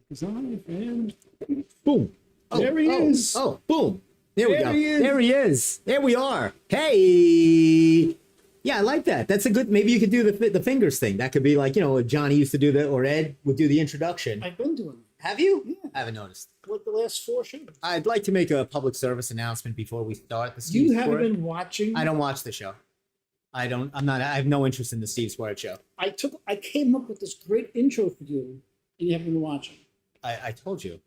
Because I am. Boom. There he is. Oh, boom. There we There go. he is. There he is. There we are. Hey. Yeah, I like that. That's a good, maybe you could do the fingers thing. That could be like, Johnny used to do that, or Ed would do the introduction. I've been doing it. Have you? Yeah. I haven't noticed. What the last 4 shows? I'd like to make a public service announcement before we start the Steve You Squared. haven't been watching. I don't watch the show. I have no interest in the Steve Squared show. I came up with this great intro for you, and you haven't been watching. I told you.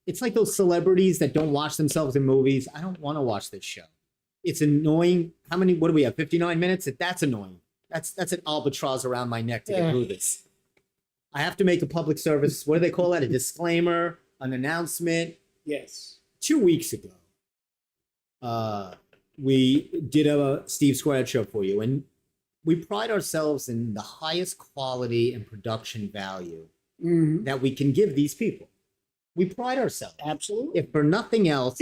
It's like those celebrities that don't watch themselves in movies. I don't want to watch this show. It's annoying. What do we have? 59 minutes? That's annoying. That's an albatross around my neck to get through this. I have to make a public service. What do they call that? A disclaimer, an announcement. Yes. 2 weeks ago, we did a Steve Squared show for you, and we pride ourselves in the highest quality and production value that we can give these people. We pride ourselves. Absolutely. If for nothing else,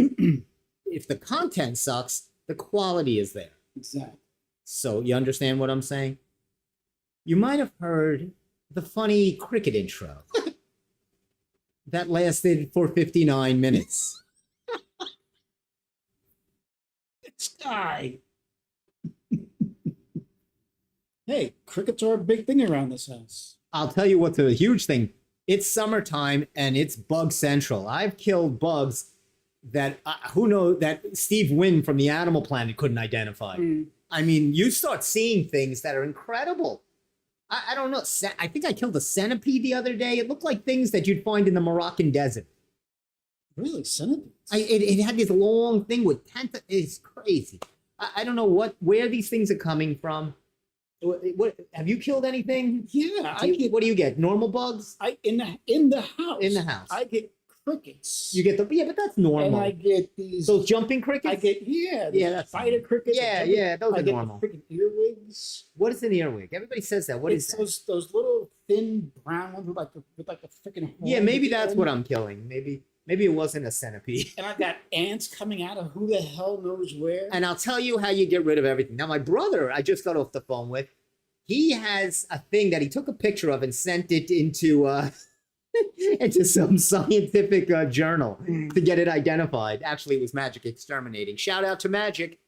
if the content sucks, the quality is there. Exactly. So you understand what I'm saying? You might have heard the funny cricket intro that lasted for 59 minutes. This guy. Hey, crickets are a big thing around this house. I'll tell you what's a huge thing. It's summertime and it's bug central. I've killed bugs that that Steve Wynn from the Animal Planet couldn't identify. I mean, you start seeing things that are incredible. I don't know. I think I killed a centipede the other day. It looked like things that you'd find in the Moroccan desert. Really, centipedes? It had this long thing with tentacles. It's crazy. I don't know where these things are coming from. What have you killed anything? Yeah, What do you get? Normal bugs? In the house. In the house. I get crickets. You get but that's normal. And I get these. Those jumping crickets? I get that's spider crickets. Those I are get normal. Freaking earwigs. What is an earwig? Everybody says that. What is that? Those little thin brown ones with like a freaking hole. Yeah, maybe that's what I'm killing. Maybe it wasn't a centipede. And I got ants coming out of who the hell knows where. And I'll tell you how you get rid of everything. Now, my brother, I just got off the phone with, he has a thing that he took a picture of and sent it into into some scientific journal to get it identified. Actually, it was Magic Exterminating. Shout out to Magic.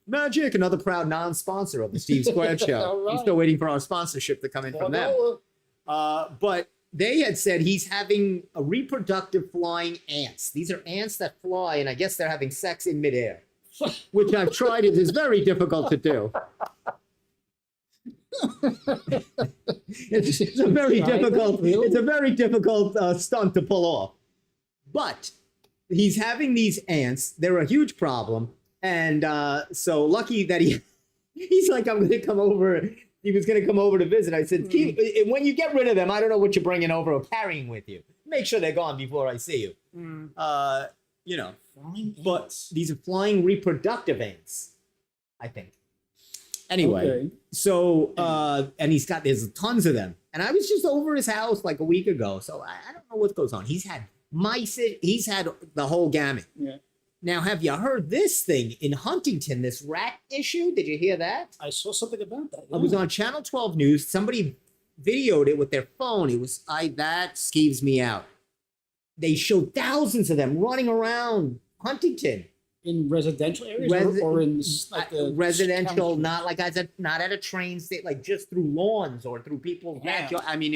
Magic, another proud non-sponsor of the Steve Squared Show. Right. I'm still waiting for our sponsorship to come in from them. But they had said he's having a reproductive flying ants. These are ants that fly, and I guess they're having sex in midair, which I've tried. It is very difficult to do. It's a very difficult stunt to pull off. But he's having these ants. They're a huge problem. And so lucky that he's like, I'm going to come over. He was going to come over to visit. I said, when you get rid of them, I don't know what you're bringing over or carrying with you. Make sure they're gone before I see you. But these are flying reproductive ants, I think. Anyway, so, and there's tons of them. And I was just over his house like a week ago. So I don't know what goes on. He's had mice. He's had the whole gamut. Yeah. Now, have you heard this thing in Huntington, this rat issue? Did you hear that? I saw something about that. Yeah. It was on Channel 12 News. Somebody videoed it with their phone. That skeeves me out. They showed thousands of them running around Huntington. In residential areas or in like residential, not like not at a train station, like just through lawns or through people's backyard. I mean,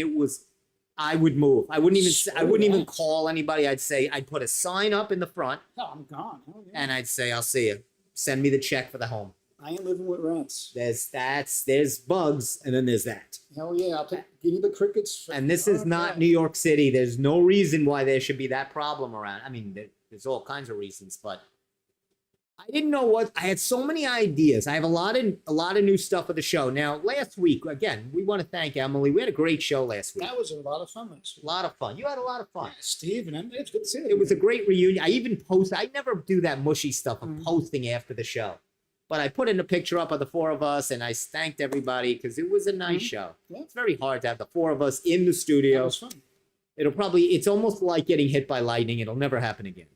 I would move. I wouldn't even call anybody. I'd put a sign up in the front. No, I'm gone. Oh, yeah. And I'd say, I'll see you. Send me the check for the home. I ain't living with rats. There's bugs, and then there's that. Hell yeah, give me the crickets. And this is not New York City. There's no reason why there should be that problem around. I mean, there's all kinds of reasons, but I didn't know I had so many ideas. I have a lot of new stuff for the show. Now, last week, again, we want to thank Emily. We had a great show last week. That was a lot of fun last week. A lot of fun. You had a lot of fun. Yeah, Steve and Emily, it's good to see you. It was a great reunion. I even posted. I never do that mushy stuff of posting after the show. But I put in a picture up of the four of us, and I thanked everybody because it was a nice show. Yeah. It's very hard to have the four of us in the studio. That was fun. It's almost like getting hit by lightning. It'll never happen again.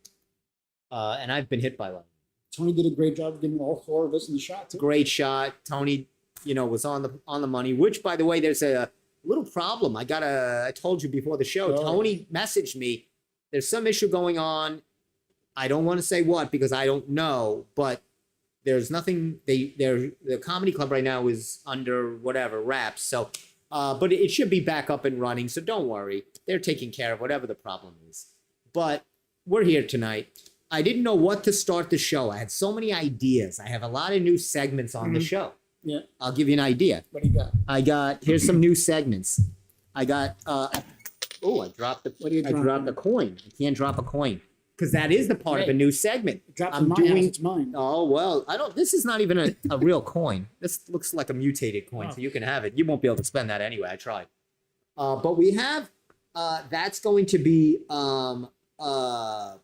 And I've been hit by lightning. Tony did a great job getting all four of us in the shot too. Great shot. Tony, was on the money. Which, by the way, there's a little problem. I told you before the show, Tony messaged me. There's some issue going on. I don't want to say what because I don't know, but there's nothing. The comedy club right now is under whatever wraps. So, but it should be back up and running. So don't worry. They're taking care of whatever the problem is. But we're here tonight. I didn't know what to start the show. I had so many ideas. I have a lot of new segments on the show. Yeah. I'll give you an idea. What do you got? Here's some new segments. I got, I dropped the coin. I can't drop a coin because that is the part of a new segment. I'm doing. It's mine. Oh, well, this is not even a real coin. This looks like a mutated coin, so you can have it. You won't be able to spend that anyway. I tried. But we have, that's going to be, I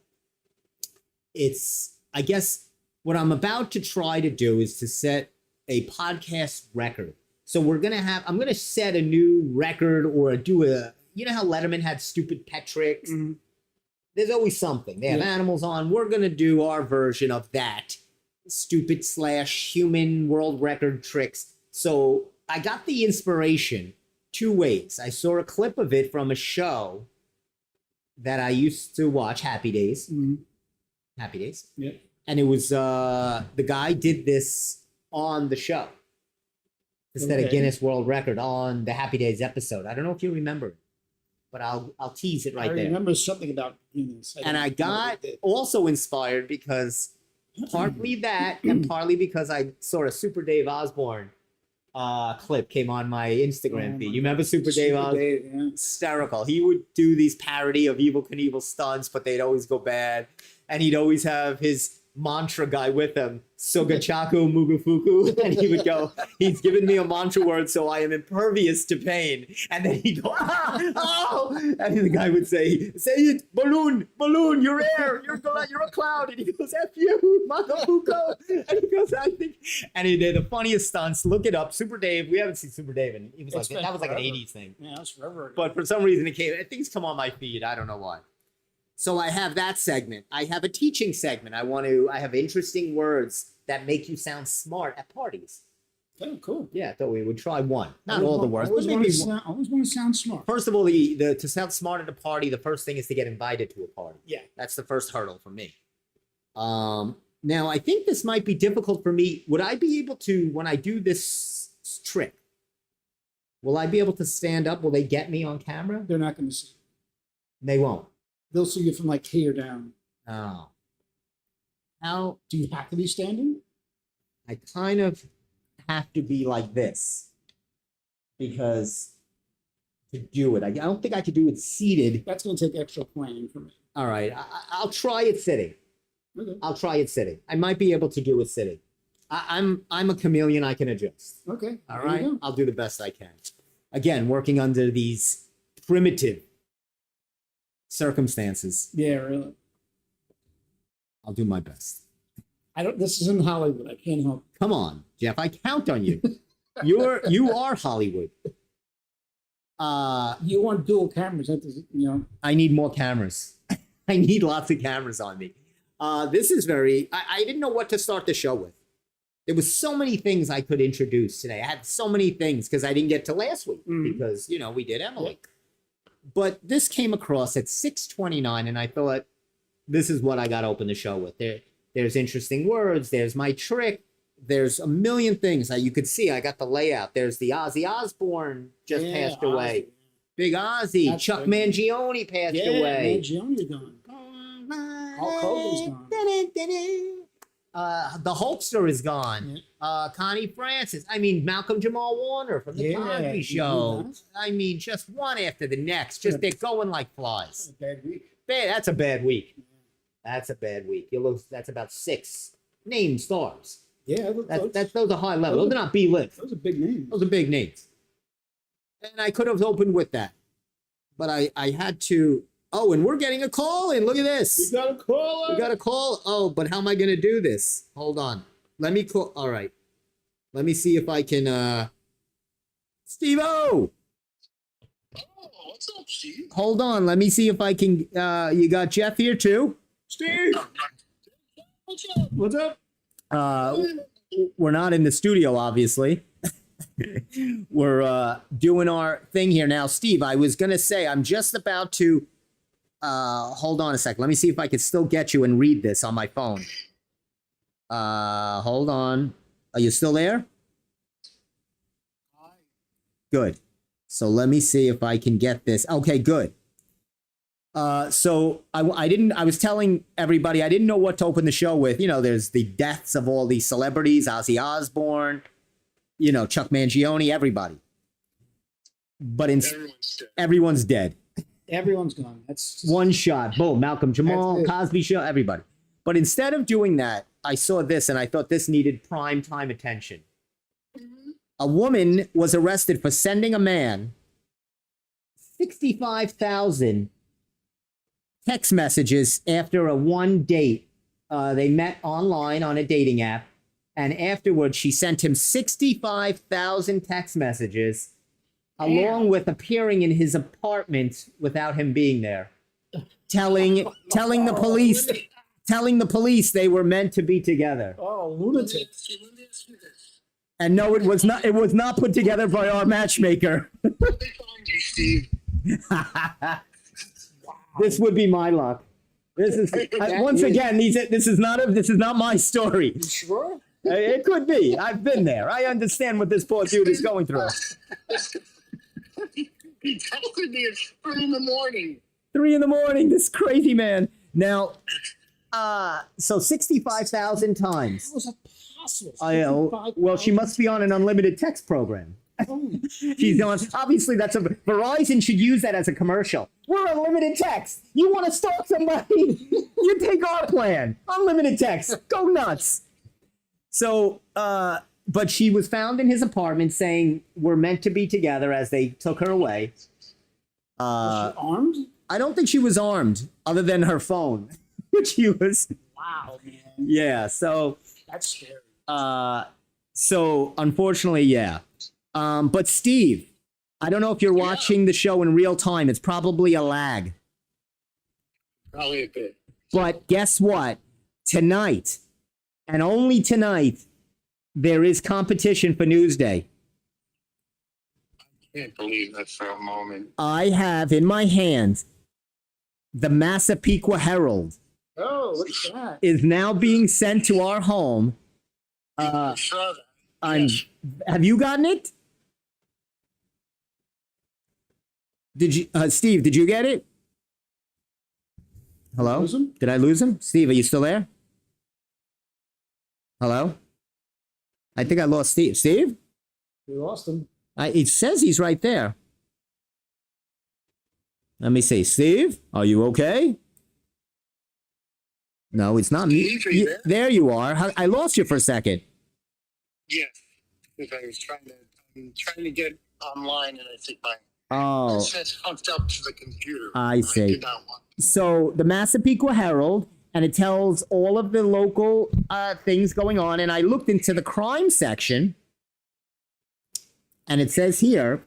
guess what I'm about to try to do is to set a podcast record. So I'm going to set a new record or you know how Letterman had stupid pet tricks? Mm-hmm. There's always something. They have animals on. We're going to do our version of that stupid / human world record tricks. So I got the inspiration 2 ways. I saw a clip of it from a show that I used to watch, Happy Days. Mm-hmm. Happy Days. Yeah. And it was, the guy did this on the show. This set a Guinness World Record on the Happy Days episode. I don't know if you remember it, but I'll tease it right there. I remember something about Guinness. I got also inspired because partly that and partly because I saw a Super Dave Osborne clip came on my Instagram feed. You remember Super Dave Osborne? Yeah. Hysterical. He would do these parody of Evel Knievel stunts, but they'd always go bad. And he'd always have his mantra guy with him, Sogachaku Mugufuku, and he would go, he's given me a mantra word, so I am impervious to pain. And then he'd go, oh! And the guy would say it, balloon, you're air, you're a cloud. And he goes, F you, Motherfuko. And he goes, and he did the funniest stunts. Look it up, Super Dave. We haven't seen Super Dave, and he was that was like an 80s thing. Yeah, that's forever. But for some reason, things come on my feed. I don't know why. So I have that segment. I have a teaching segment. I have interesting words that make you sound smart at parties. Oh, cool. Yeah, I thought we would try one. Not all the words, but maybe one. I always want to sound smart. First of all, to sound smart at a party, the first thing is to get invited to a party. Yeah. That's the first hurdle for me. Now, I think this might be difficult for me. Would I be able to, when I do this trick, will I be able to stand up? Will they get me on camera? They're not going to see. They won't. They'll see you from like here down. Oh. How do you have to be standing? I kind of have to be like this because to do it, I don't think I could do it seated. That's going to take extra planning for me. All right, I'll try it sitting. Okay. I'll try it sitting. I might be able to do it sitting. I'm a chameleon. I can adjust. Okay. All right. I'll do the best I can. Again, working under these primitive circumstances. Yeah, really. I'll do my best. This is in Hollywood. I can't help. Come on, Jeff. I count on you. You are Hollywood. You want dual cameras? I need more cameras. I need lots of cameras on me. This is I didn't know what to start the show with. There was so many things I could introduce today. I had so many things because I didn't get to last week because, we did Emily. Yeah. But this came across at 6:29, and I thought, this is what I got to open the show with. There's interesting words. There's my trick. There's a million things. You could see I got the layout. There's the Ozzy Osbourne just passed away. Big Ozzy. That's Chuck Mangione passed away. Mangione's gone. Hulk Hogan's gone. The Hulkster is gone. Yeah. Connie Francis. Malcolm Jamal Warner from the Cosby Show. Just one after the next. Just they're going like flies. That's a bad week. That's a bad week. That's a bad week. That's about 6 name stars. Yeah, those are high level. Those are not B-list. Those are big names. Those are big names. And I could have opened with that, but I had to. Oh, and we're getting a call in. Look at this. We got a call. We got a call. Oh, but how am I going to do this? Hold on. Let me call. All right. Let me see if I can. Steve-O. Oh, what's up, Steve? Hold on. Let me see if I can. You got Jeff here too? Steve. What's up? What's up? We're not in the studio, obviously. we're doing our thing here now. Steve, I was gonna say I'm just about to hold on a sec. Let me see if I can still get you and read this on my phone. Hold on. Are you still there? Good. So let me see if I can get this. Okay, good. So I was telling everybody I didn't know what to open the show with. You know, there's the deaths of all these celebrities, Ozzy Osbourne, you know, Chuck Mangione, everybody. But everyone's dead. Everyone's gone. That's One shot. Boom. Malcolm Jamal, That's it. Cosby Show, everybody. But instead of doing that, I saw this and I thought this needed prime time attention. A woman was arrested for sending a man 65,000 text messages after a one date. They met online on a dating app, and afterwards she sent him 65,000 text messages, along with appearing in his apartment without him being there, telling the police they were meant to be together. oh, lunatic. Let me ask you this. And no, it was not put together by our matchmaker. How they find you, Steve? This would be my luck. This is once again. This is not my story. You sure? It could be. I've been there. I understand what this poor dude is going through. He told me it's 3 in the morning. 3 a.m. This crazy man. Now, so 65,000 times. How is that possible? I know. Well, she must be on an unlimited text program. She's on. Obviously, Verizon should use that as a commercial. We're unlimited text. You want to stalk somebody? You take our plan. Unlimited text. Go nuts. So, but she was found in his apartment saying we're meant to be together as they took her away. Was she armed? I don't think she was armed, other than her phone, which she was. Wow, man. Yeah. So. That's scary. So unfortunately, yeah. But Steve, I don't know if you're watching the show in real time. It's probably a lag. Probably a bit. But guess what? Tonight, and only tonight, there is competition for Newsday. Can't believe that for a moment. I have in my hands the Massapequa Herald Oh, look at that. is now being sent to our home. I saw that. Yes. Have you gotten it? Did you, Steve? Did you get it? Hello? Lose him? Did I lose him? Steve, are you still there? Hello? I think I lost Steve. Steve? We lost him. It says he's right there. Let me see. Steve, are you okay? No, it's not me. Steve, are you there? There you are. I lost you for a second. Yes. Because I'm trying to get online, and I think my Oh, headset's hooked up to the computer. I see. did not want. So the Massapequa Herald, and it tells all of the local things going on. And I looked into the crime section, and it says here,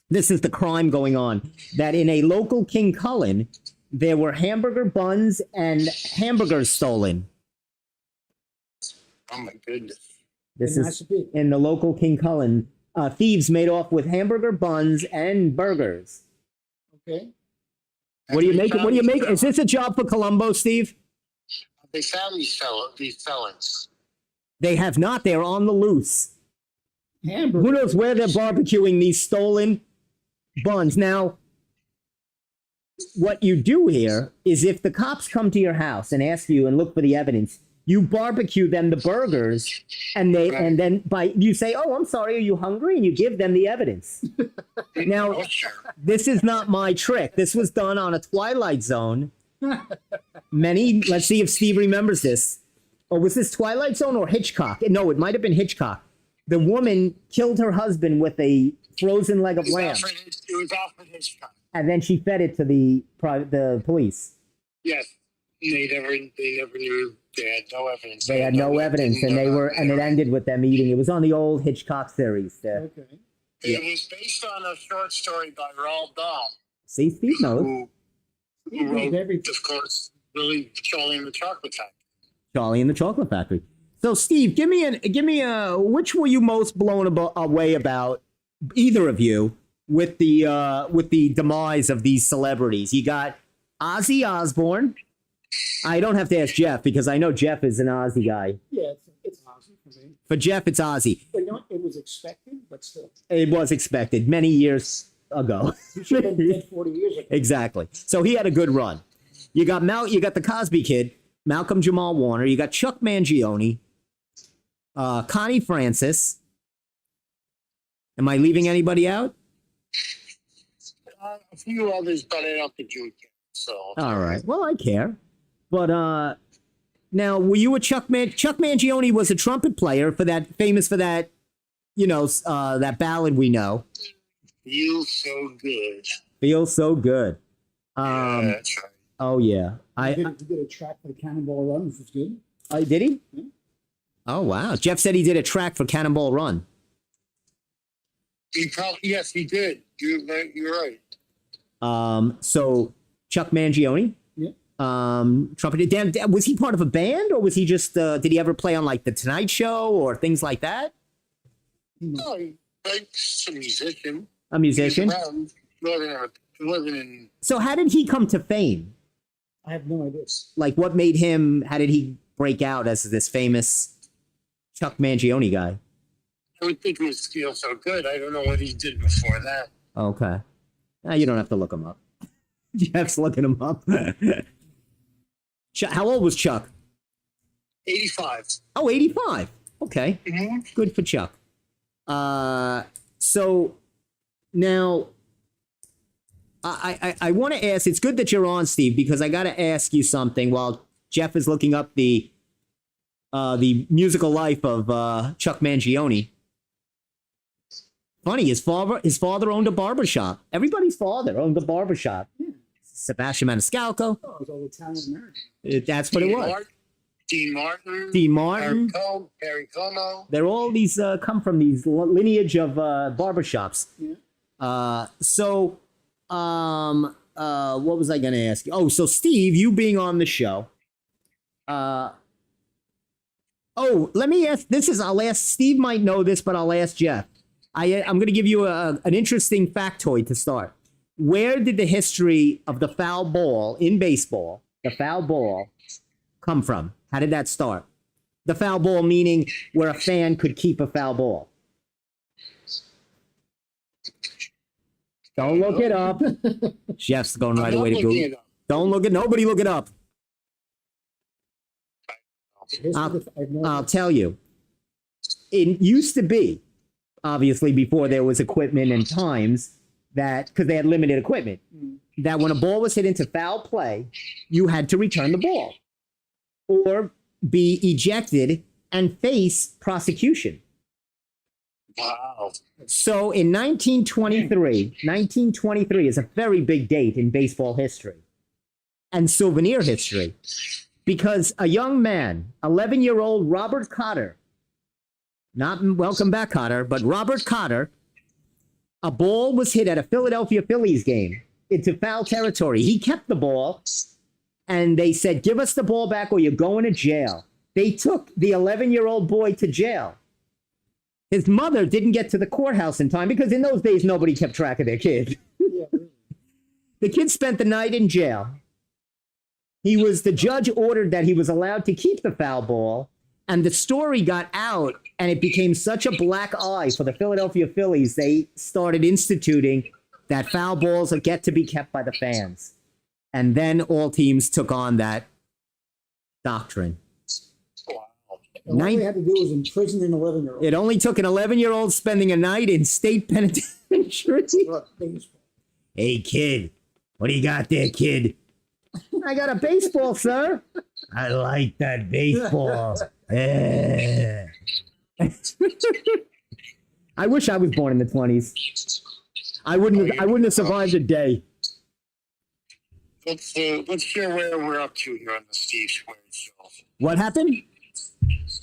this is the crime going on, that in a local King Cullen, there were hamburger buns and hamburgers stolen. Oh my goodness. This In is Massapequa. in the local King Cullen. Thieves made off with hamburger buns and burgers. Okay. What do you make? What do you make? Is this a job for Columbo, Steve? They found these felons. They have not. They're on the loose. Hamburger. Who knows where they're barbecuing these stolen buns? Now, what you do here is if the cops come to your house and ask you and look for the evidence, you barbecue them the burgers, and then you say, "Oh, I'm sorry, are you hungry?" And you give them the evidence. Now, Oh, sure. this is not my trick. This was done on a Twilight Zone. Let's see if Steve remembers this. Or was this Twilight Zone or Hitchcock? No, it might have been Hitchcock. The woman killed her husband with a frozen leg of lamb, It was Alfred Hitchcock. and then she fed it to the police. Yes. They never knew. They had no evidence. They had no evidence, and it ended with them eating. It was on the old Hitchcock series. Okay. It was based on a short story by Roald Dahl, See, Steve knows. who wrote, Everything. of course, really Charlie and the Chocolate Factory. Charlie and the Chocolate Factory. So, Steve, give me a. Which were you most away about, either of you, with the demise of these celebrities? You got Ozzy Osbourne. I don't have to ask Jeff because I know Jeff is an Ozzy guy. Yeah, it's Ozzy for me. For Jeff, it's Ozzy. But you know what? It was expected, but still. It was expected many years ago. He should have been dead 40 years ago. Exactly. So he had a good run. You got the Cosby Kid, Malcolm Jamal Warner. You got Chuck Mangione, Connie Francis. Am I leaving anybody out? A few others, but I don't think you would care. So. All right. Well, I care. But now, were you a Chuck Mangione was a trumpet player famous for that, that ballad we know. Feel so good. Feel so good. Yeah, that's right. Oh yeah. He did a track for the Cannonball Run, which was good. Did he? Yeah. Oh wow. Jeff said he did a track for Cannonball Run. Yes, he did. You're right. So Chuck Mangione. Yeah. Trumpeted. Dan, was he part of a band, or was he just? Did he ever play on like the Tonight Show or things like that? No, like a musician. A musician. He wasn't in. So how did he come to fame? I have no idea. Like, what made him? How did he break out as this famous Chuck Mangione guy? I would think it was Feel So Good. I don't know what he did before that. Okay. You don't have to look him up. Jeff's looking him up. How old was Chuck? 85. Oh, 85. Okay. Mm-hmm. Good for Chuck. So now I want to ask, it's good that you're on, Steve, because I got to ask you something while Jeff is looking up the musical life of Chuck Mangione. Funny, his father owned a barbershop. Everybody's father owned a barbershop. Yeah. Sebastian Maniscalco. Oh, it was all Italian American. That's what it was. Dean Martin. Dean Martin. Harry Como. They're all these come from these lineage of barbershops. Yeah. What was I going to ask you? Oh, so Steve, you being on the show. Let me ask. I'll ask. Steve might know this, but I'll ask Jeff. I'm going to give you an interesting factoid to start. Where did the history of the foul ball in baseball, the foul ball, come from? How did that start? The foul ball meaning where a fan could keep a foul ball. Don't look it up. Jeff's going right away to Google. Don't look it. Nobody look it up. I'll tell you. It used to be, obviously, before there was equipment and times, that because they had limited equipment, that when a ball was hit into foul play, you had to return the ball or be ejected and face prosecution. Wow. So in 1923 is a very big date in baseball history and souvenir history, because a young man, 11-year-old Robert Cotter, not welcome back Cotter, but Robert Cotter, a ball was hit at a Philadelphia Phillies game into foul territory. He kept the ball, and they said, give us the ball back or you're going to jail. They took the 11-year-old boy to jail. His mother didn't get to the courthouse in time because in those days, nobody kept track of their kid. The kid spent the night in jail. The judge ordered that he was allowed to keep the foul ball, and the story got out, and it became such a black eye for the Philadelphia Phillies, they started instituting that foul balls get to be kept by the fans. And then all teams took on that doctrine. And all they had to do was imprison an 11-year-old. It only took an 11-year-old spending a night in state penitentiary. Hey, kid. What do you got there, kid? I got a baseball, sir. I like that baseball. Yeah. I wish I was born in the 20s. I wouldn't have survived a day. Let's share where we're up to here on the Steve Squared Show. What happened?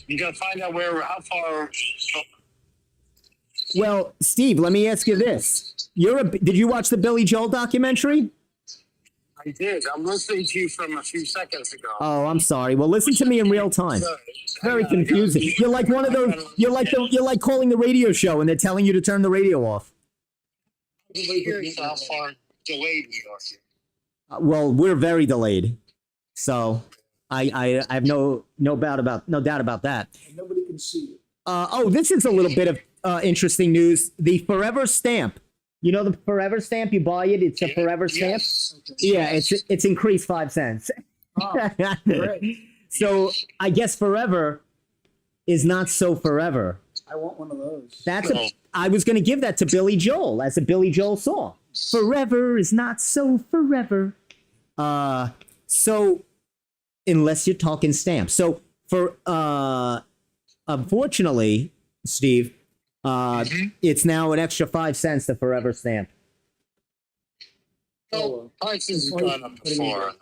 You gotta find out how far. Well, Steve, let me ask you this. Did you watch the Billy Joel documentary? I I did. I'm listening to you from a few seconds ago. Oh, I'm sorry. Well, listen to me in real time. Very confusing. You're like one of those. You're like calling the radio show and they're telling you to turn the radio off. Here's how far delayed we are. Well, we're very delayed, so I have no doubt about that. And nobody can see it. Oh, this is a little bit of interesting news. The Forever stamp. You know the Forever stamp? You buy it. It's a Forever stamp. Yes. Yeah, it's increased 5 cents. Oh, great. So I guess Forever is not so forever. I want one of those. I was going to give that to Billy Joel as a Billy Joel song. Forever is not so forever. So unless you're talking stamps. So unfortunately, Steve, it's now an extra 5 cents the Forever stamp. Well, prices have gone up before.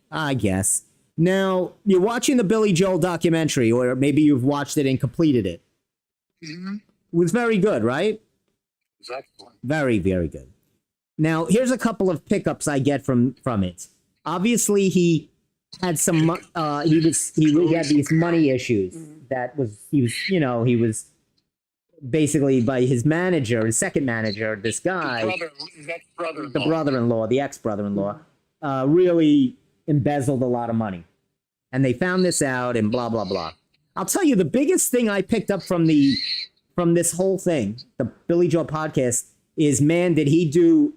I guess. Now, you're watching the Billy Joel documentary, or maybe you've watched it and completed it. Mm-hmm. It was very good, right? Exactly. Very, very good. Now, here's a couple of pickups I get from it. Obviously, he had some he had these money issues he was basically by his manager, his second manager, this guy, the brother-in-law, the ex-brother-in-law, really embezzled a lot of money. And they found this out and blah, blah, blah. I'll tell you, the biggest thing I picked up from this whole thing, the Billy Joel podcast, is, man, did he do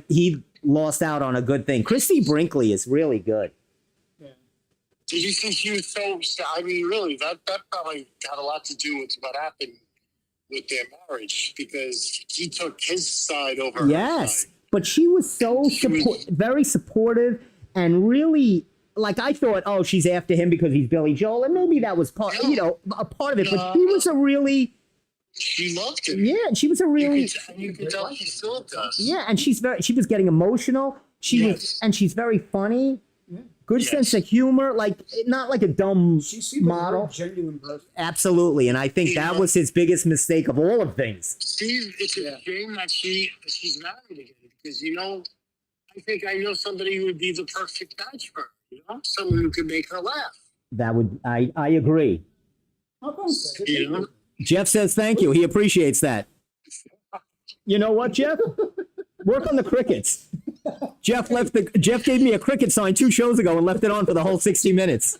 he lost out on a good thing. Christy Brinkley is really good. Yeah. Did you think she was so, I mean, really, that probably had a lot to do with what happened with their marriage, because he took his side over her side. But she was so very supportive and really, like, I thought, oh, she's after him because he's Billy Joel, and maybe that was a part of it. But she was a really, she loved him. Yeah, she was a really, you could tell she still does. Yeah, and she was getting emotional. She's very funny. Yeah. Good sense of humor, like not like a dumb model. Genuine person. Absolutely, and I think that was his biggest mistake of all of things. Steve, it's a shame that she's married again, because I know somebody who would be the perfect match for her. Someone who could make her laugh. That would I agree. Oh, Jeff says thank you. He appreciates that. You know what, Jeff? Work on the crickets. Jeff gave me a cricket sign 2 shows ago and left it on for the whole 60 minutes.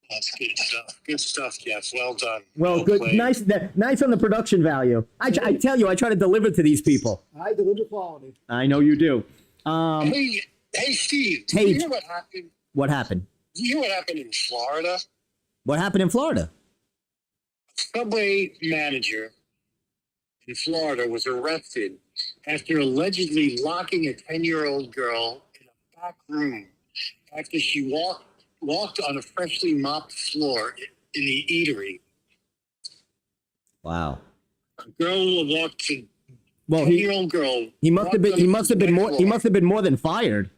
That's good stuff. Good stuff, Jeff. Well done. Well good. Played. Nice on the production value. I tell you, I try to deliver to these people. I deliver quality. I know you do. Hey, Steve. Did you hear what happened? What happened? Did you hear what happened in Florida? What happened in Florida? A subway manager in Florida was arrested after allegedly locking a 10-year-old girl in a back room after she walked on a freshly mopped floor in the eatery. Wow. A girl walked to. Well, 10-year-old girl. He must have been more than fired.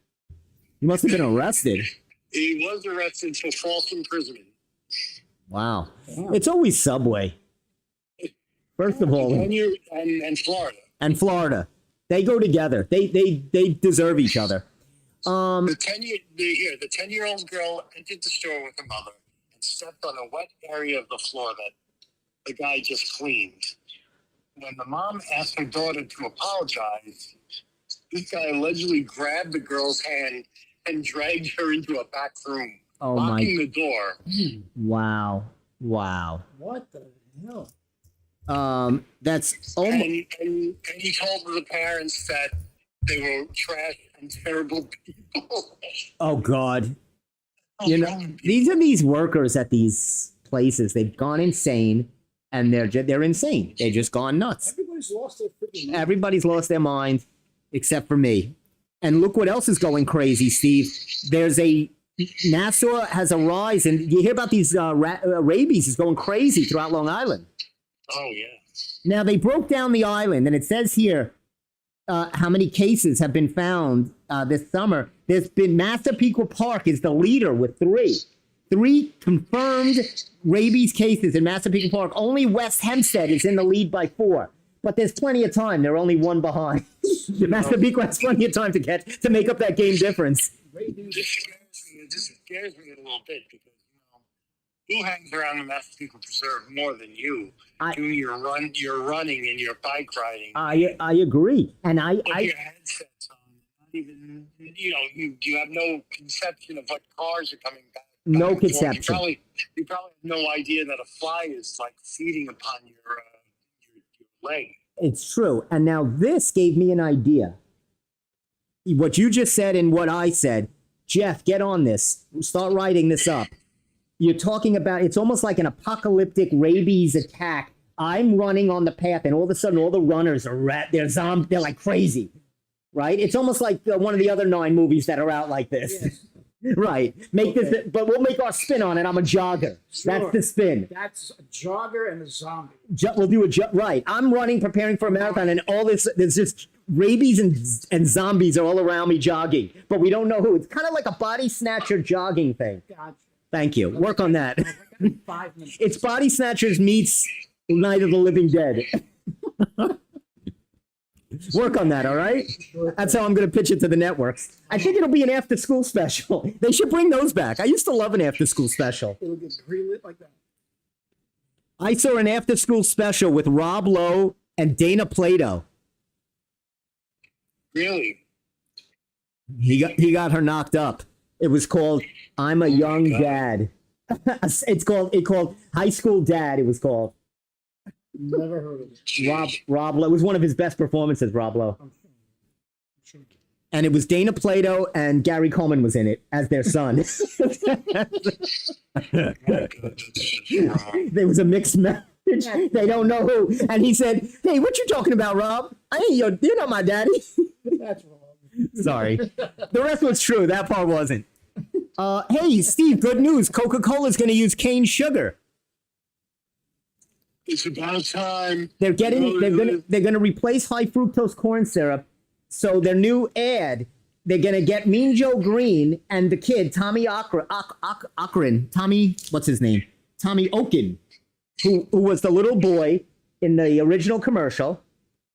He must have been arrested. He was arrested for false imprisonment. Wow. It's always Subway. First of all, and Florida. And Florida, they go together. They deserve each other. The 10-year-old girl entered the store with her mother and stepped on a wet area of the floor that the guy just cleaned. When the mom asked her daughter to apologize, this guy allegedly grabbed the girl's hand and dragged her into a back room, locking the door. Wow. What the hell? That's and he told the parents that they were trash and terrible people. Oh God. These are these workers at these places. They've gone insane, and they're insane. They've just gone nuts. Everybody's lost their mind, except for me. And look what else is going crazy, Steve. Nassau has a rise, and you hear about these rabies is going crazy throughout Long Island. Oh, yeah. Now, they broke down the island, and it says here how many cases have been found this summer. There's been Massapequa Park is the leader with 3. 3 confirmed rabies cases in Massapequa Park. Only West Hempstead is in the lead by 4. But there's plenty of time. They're only 1 behind. Master Biko has plenty of time to make up that game difference. Great news. It just scares me a little bit because who hangs around the Massapequa Preserve more than you? Doing your running and your bike riding. I agree, and Put your headsets on. Not even you have no conception of what cars are coming back. No conception. You probably have no idea that a fly is like feeding upon your leg. It's true, and now this gave me an idea. What you just said and what I said, Jeff, get on this. Start writing this up. You're talking about, it's almost like an apocalyptic rabies attack. I'm running on the path, and all of a sudden, all the runners are they're like crazy, right? It's almost like one of the other 9 movies that are out like this. Yes. Right. This, but we'll make our spin on it. I'm a jogger. Sure. That's the spin. That's a jogger and a zombie. We'll do right. I'm running, preparing for a marathon, and all this, there's just rabies and zombies are all around me jogging, but we don't know who. It's kind of like a body snatcher jogging thing. Gotcha. Thank you. Work on that. 5 minutes. It's Body Snatchers meets Night of the Living Dead. Work on that, all right? That's how I'm going to pitch it to the networks. I think it'll be an after-school special. They should bring those back. I used to love an after-school special. It'll get greenlit like that. I saw an after-school special with Rob Lowe and Dana Plato. Really? He got her knocked up. It was called I'm a Young Dad. It's called High School Dad. It was called. Never heard of it. Rob Lowe. It was one of his best performances, Rob Lowe. I'm sure. And it was Dana Plato and Gary Coleman was in it as their son. There was a mixed match. They don't know who. And he said, "Hey, what you talking about, Rob? You're not my daddy." That's wrong. Sorry. The rest was true. That part wasn't. Hey, Steve, good news. Coca-Cola's going to use cane sugar. It's about time. They're going to replace high fructose corn syrup. So their new ad, they're going to get Mean Joe Green and the kid, Tommy Ockren. Tommy, what's his name? Tommy Oken, who was the little boy in the original commercial.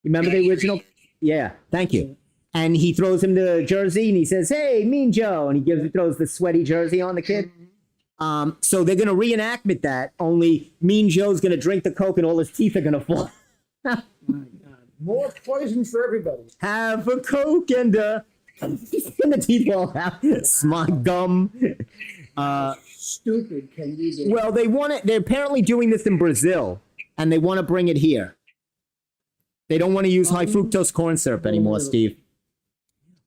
You remember the original? Yeah, thank you. And he throws him the jersey and he says, "Hey, Mean Joe." And he throws the sweaty jersey on the kid. So they're going to reenactment that, only Mean Joe's going to drink the Coke and all his teeth are going to fall. My God. More poison for everybody. Have a Coke and the teeth fall out. Smart gum. Stupid can you get? Well, they're apparently doing this in Brazil, and they want to bring it here. They don't want to use high fructose corn syrup anymore, Steve.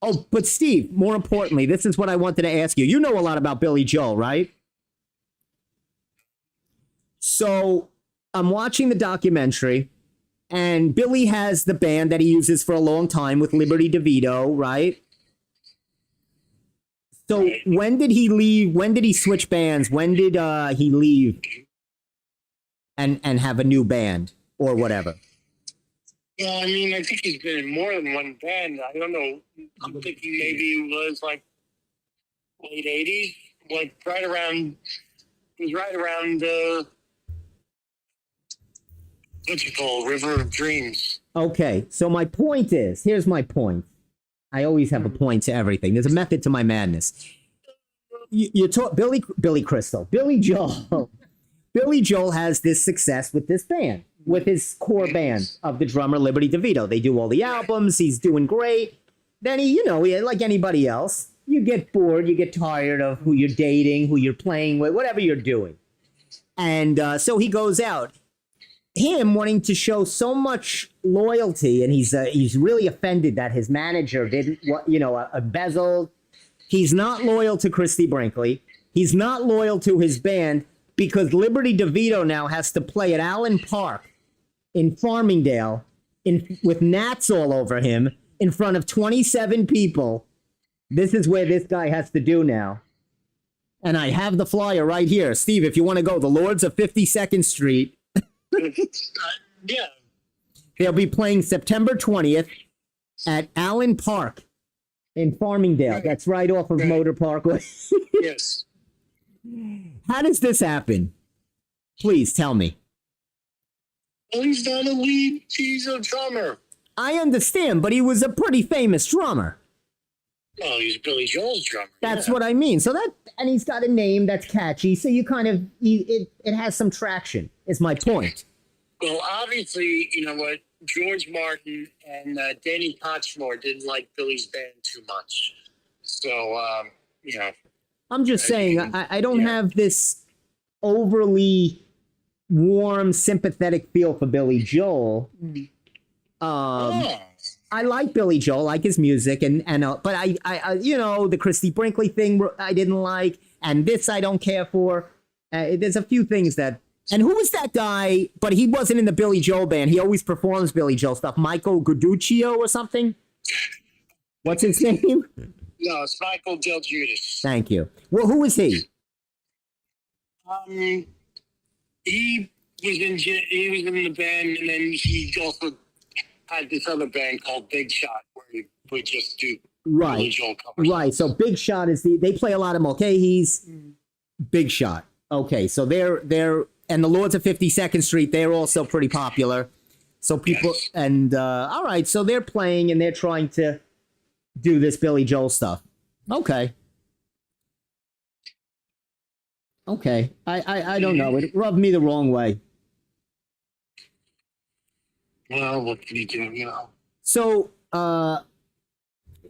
Oh, but Steve, more importantly, this is what I wanted to ask you. You know a lot about Billy Joel, right? So I'm watching the documentary, and Billy has the band that he uses for a long time with Liberty DeVito, right? So when did he leave? When did he switch bands? When did he leave and have a new band or whatever? Well, I mean, I think he's been in more than one band. I don't know. I'm thinking maybe it was like late 80s, like right around what you call River of Dreams. Okay, so my point is, here's my point. I always have a point to everything. There's a method to my madness. You talk Billy Crystal, Billy Joel. Billy Joel has this success with this band, with his core band of the drummer Liberty DeVito. They do all the albums. He's doing great. Then he, like anybody else, you get bored, you get tired of who you're dating, who you're playing with, whatever you're doing. And so he goes out. Him wanting to show so much loyalty, and he's really offended that his manager didn't, embezzled. He's not loyal to Christy Brinkley. He's not loyal to his band because Liberty DeVito now has to play at Allen Park in Farmingdale with gnats all over him in front of 27 people. This is where this guy has to do now. And I have the flyer right here. Steve, if you want to go, the Lords of 52nd Street. Yeah. They'll be playing September 20th at Allen Park in Farmingdale. Right. That's right off of Motor Parkway. Yes. How does this happen? Please tell me. Well, he's not a lead. He's a drummer. I understand, but he was a pretty famous drummer. Oh, he's Billy Joel's drummer. That's yeah. what I mean. So that, and he's got a name that's catchy. So you kind of, it has some traction, is my point. Well, obviously, you know what, George Martin and Danny Potchmore didn't like Billy's band too much. So, you know. I'm just saying, I don't have this overly warm, sympathetic feel for Billy Joel. I like Billy Joel, like his music, but I you know, the Christy Brinkley thing I didn't like, and this I don't care for. There's a few things that. And who was that guy? But he wasn't in the Billy Joel band. He always performs Billy Joel stuff. Michael Guduccio or something. What's his name? No, it's Michael Del Giudice. Thank you. Well, who was he? He was in the band, and then he also had this other band called Big Shot, where he would just do Billy Joel covers. Right. So Big Shot is they play a lot of Mulcahy's. Big Shot. Okay, so they're and the Lords of 52nd Street, they're also pretty popular. So people and all right, so they're playing and they're trying to do this Billy Joel stuff. Okay. Okay. I don't know. It rubbed me the wrong way. Well, what can you do, you know? So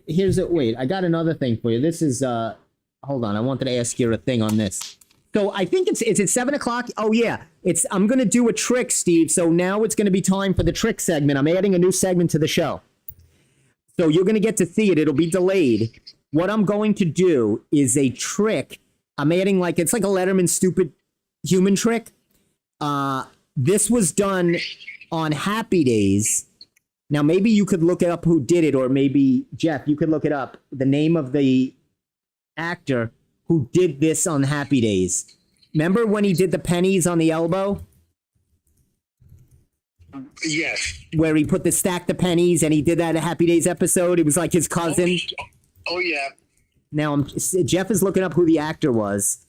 here's it. Wait, I got another thing for you. This is hold on, I wanted to ask you a thing on this. So I think it's at 7 o'clock. Oh yeah, I'm gonna do a trick, Steve. So now it's gonna be time for the trick segment. I'm adding a new segment to the show. So you're gonna get to see it. It'll be delayed. What I'm going to do is a trick. I'm adding it's like a Letterman stupid human trick. This was done on Happy Days. Now maybe you could look up who did it, or maybe Jeff, you could look it up. The name of the actor who did this on Happy Days. Remember when he did the pennies on the elbow? Yes. Where he put the stack the pennies and he did that at Happy Days episode. It was like his cousin. Oh yeah. Now Jeff is looking up who the actor was.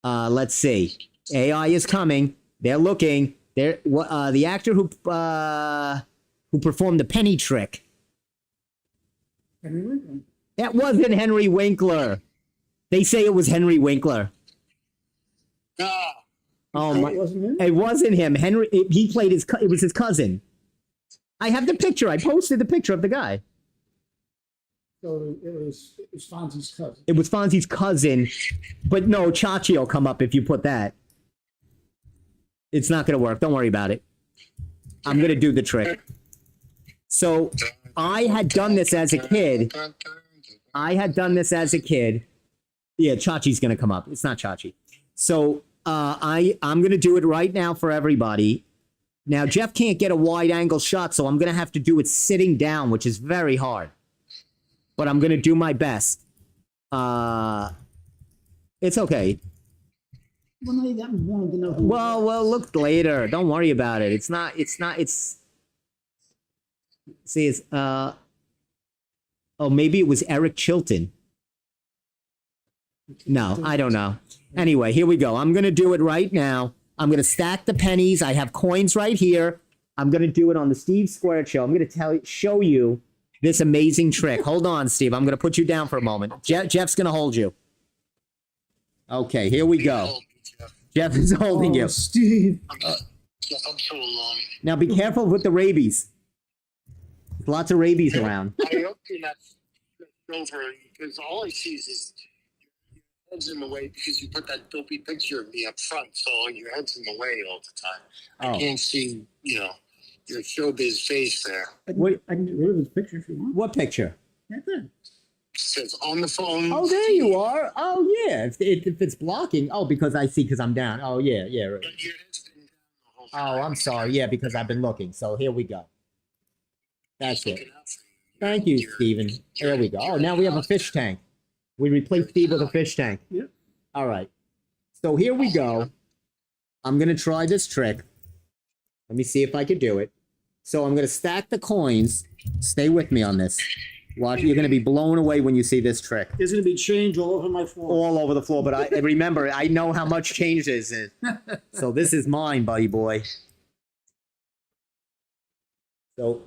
Let's see. AI is coming. They're looking. The actor who performed the penny trick. Henry Winkler. That wasn't Henry Winkler. They say it was Henry Winkler. Oh my! It wasn't him? It wasn't him. He played it was his cousin. I have the picture. I posted the picture of the guy. So it was Fonzie's cousin. It was Fonzie's cousin, but no, Chachi will come up if you put that. It's not going to work. Don't worry about it. I'm going to do the trick. So I had done this as a kid. Yeah, Chachi's going to come up. It's not Chachi. So I'm going to do it right now for everybody. Now, Jeff can't get a wide angle shot, so I'm going to have to do it sitting down, which is very hard. But I'm going to do my best. It's okay. Well, no, that wanted to know who. Well, look later. Don't worry about it. See, it's, maybe it was Eric Chilton. No, I don't know. Anyway, here we go. I'm going to do it right now. I'm going to stack the pennies. I have coins right here. I'm going to do it on the Steve Squared Show. I'm going to show you this amazing trick. Hold on, Steve. I'm going to put you down for a moment. Jeff's going to hold you. Okay, here we go. Jeff is holding you. Steve. I'm so alone. Now be careful with the rabies. There's lots of rabies around. I hope you're not over, because all I see is your head's in the way because you put that dopey picture of me up front, so your head's in the way all the time. I can't see, your showbiz face there. What? I can get rid of his picture if you want. What picture? Right there. It says on the phone. Oh, there you are. Oh, yeah. If it's blocking. Oh, because I'm down. Oh, yeah. Right. Your head's been down the whole time. Oh, I'm sorry. Yeah, because I've been looking. So here we go. That's it. Thank you, Stephen. There we go. Oh, now we have a fish tank. We replaced Steve with a fish tank. Yep. All right. So here we go. I'm going to try this trick. Let me see if I can do it. So I'm going to stack the coins. Stay with me on this. Watch, you're going to be blown away when you see this trick. There's going to be change all over my floor. All over the floor, but I remember, I know how much change there is. So this is mine, buddy boy. So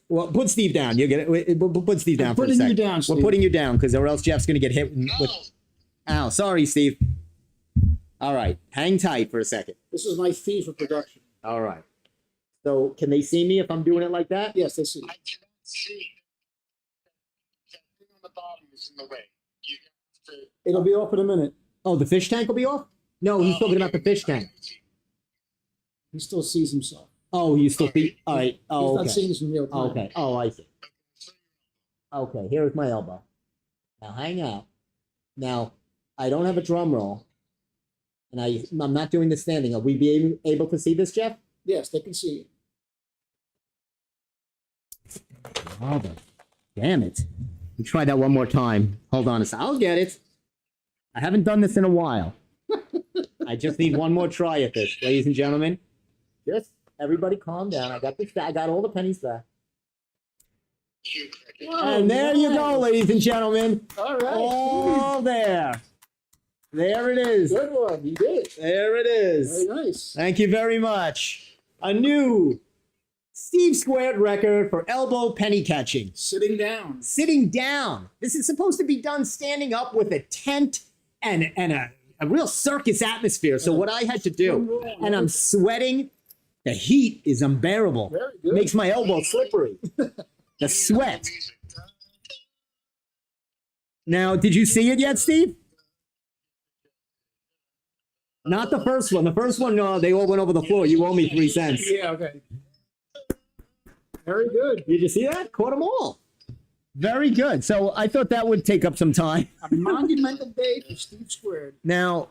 well, put Steve down. You're gonna put Steve down I'm for a putting you second. down, We're Steve. putting you down because or else Jeff's gonna get hit with. Ow, sorry, Steve. All right, hang tight for a second. This is my fee for production. All right. So can they see me if I'm doing it like that? Yes, they see. I cannot see. That thing on the bottom is in the way. You have to. It'll be off in a minute. Oh, the fish tank will be off? No, he's talking about the fish tank. He still sees himself. Oh, you still see? All right. He's Oh, not okay. seeing this in real time. Okay. Oh, I see. Okay, here's my elbow. Now hang out. Now, I don't have a drum roll. And I'm not doing the standing. Are we able to see this, Jeff? Yes, they can see you. Oh, damn it. Let me try that one more time. Hold on a second. I'll get it. I haven't done this in a while. I just need one more try at this, ladies and gentlemen. Just everybody calm down. I got all the pennies back. And there you go, ladies and gentlemen. All right. All there. There it is. Good one. You did it. There it is. Very nice. Thank you very much. A new Steve Squared record for elbow penny catching. Sitting down. Sitting down. This is supposed to be done standing up with a tent and a real circus atmosphere. So what I had to do, and I'm sweating. The heat is unbearable. Very good. Makes my elbow slippery. The sweat. Now, did you see it yet, Steve? Not the first one. The first one, they all went over the floor. You owe me 3 cents. Yeah, okay. Very good. Did you see that? Caught them all. Very good. So I thought that would take up some time. A monumental day for Steve Squared. Now,